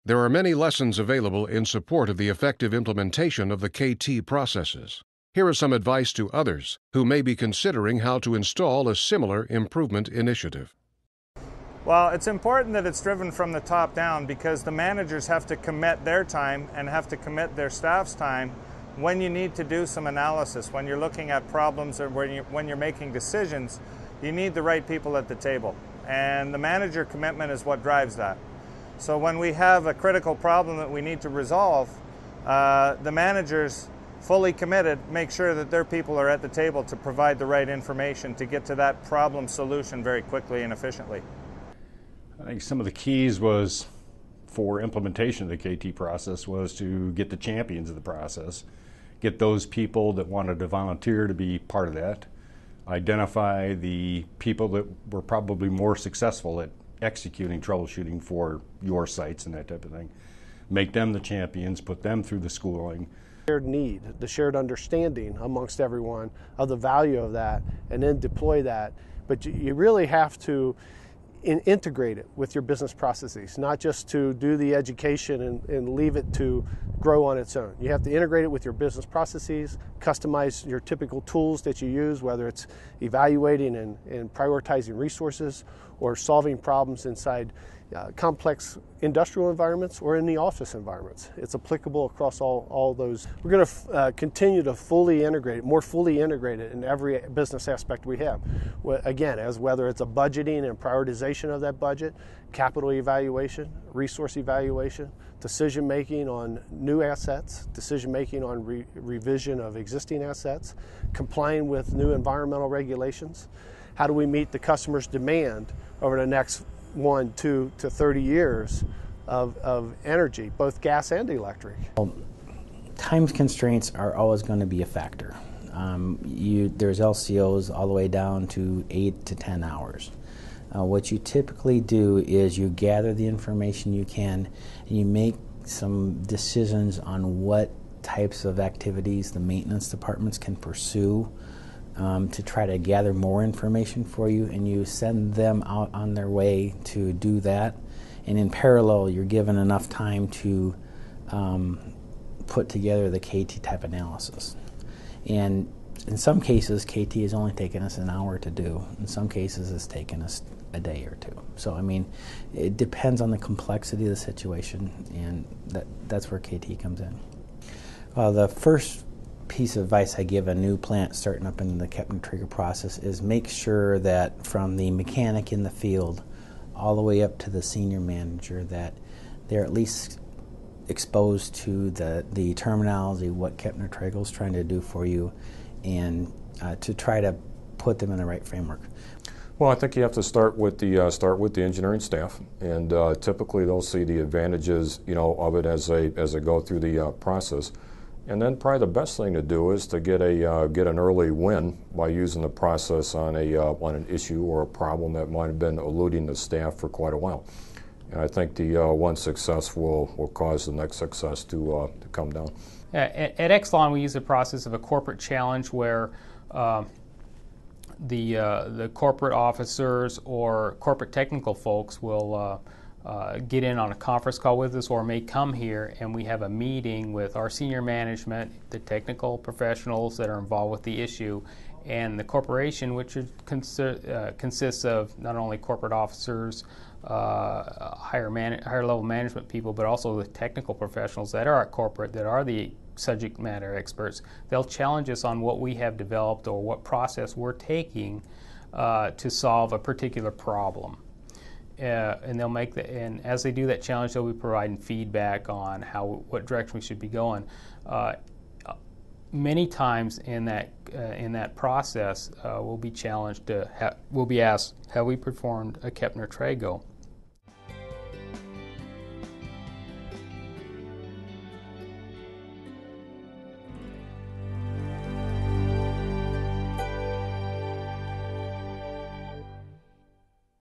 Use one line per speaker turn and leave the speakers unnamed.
There are many lessons available in support of the effective implementation of the KT processes. Here is some advice to others who may be considering how to install a similar improvement initiative.
Well, it's important that it's driven from the top down because the managers have to commit their time and have to commit their staff's time when you need to do some analysis, when you're looking at problems or when you're making decisions. You need the right people at the table, and the manager commitment is what drives that. So when we have a critical problem that we need to resolve, the managers fully committed make sure that their people are at the table to provide the right information to get to that problem solution very quickly and efficiently.
I think some of the keys for implementation of the KT process was to get the champions of the process, get those people that wanted to volunteer to be part of that, identify the people that were probably more successful at executing troubleshooting for your sites and that type of thing, make them the champions, put them through the schooling.
Shared need, the shared understanding amongst everyone of the value of that, and then deploy that. But you really have to integrate it with your business processes, not just to do the education and leave it to grow on its own. You have to integrate it with your business processes, customize your typical tools that you use, whether it's evaluating and prioritizing resources or solving problems inside complex industrial environments or in the office environments. It's applicable across all those. We're going to continue to more fully integrate it in every business aspect we have. Again, as whether it's a budgeting and prioritization of that budget, capital evaluation, resource evaluation, decision making on new assets, decision making on revision of existing assets, complying with new environmental regulations. How do we meet the customer's demand over the next 1, 2 to 30 years of energy, both gas and electric?
Well, time constraints are always going to be a factor. There's LCOs all the way down to 8 to 10 hours. What you typically do is you gather the information you can and you make some decisions on what types of activities the maintenance departments can pursue to try to gather more information for you, and you send them out on their way to do that. And in parallel, you're given enough time to put together the KT type analysis. And in some cases, KT has only taken us an hour to do. In some cases, it's taken us a day or two. So, I mean, it depends on the complexity of the situation, and that's where KT comes in. The first piece of advice I give a new plant starting up in the Kepner-Traeger process is make sure that from the mechanic in the field all the way up to the senior manager that they're at least exposed to the terminology, what Kepner-Traeger is trying to do for you, and to try to put them in the right framework.
Well, I think you have to start with the engineering staff, and typically they'll see the advantages, of it as they go through the process. And then probably the best thing to do is to get an early win by using the process on an issue or a problem that might have been eluding the staff for quite a while. And I think the one success will cause the next success to come down.
At Exelon, we use the process of a corporate challenge where the corporate officers or corporate technical folks will get in on a conference call with us or may come here, and we have a meeting with our senior management, the technical professionals that are involved with the issue, and the corporation, which consists of not only corporate officers, higher level management people, but also the technical professionals that are at corporate, that are the subject matter experts. They'll challenge us on what we have developed or what process we're taking to solve a particular problem. And they'll and as they do that challenge, they'll be providing feedback on what direction we should be going. Many times in that process, we'll be challenged we'll be asked, have we performed a Kepner-Traeger?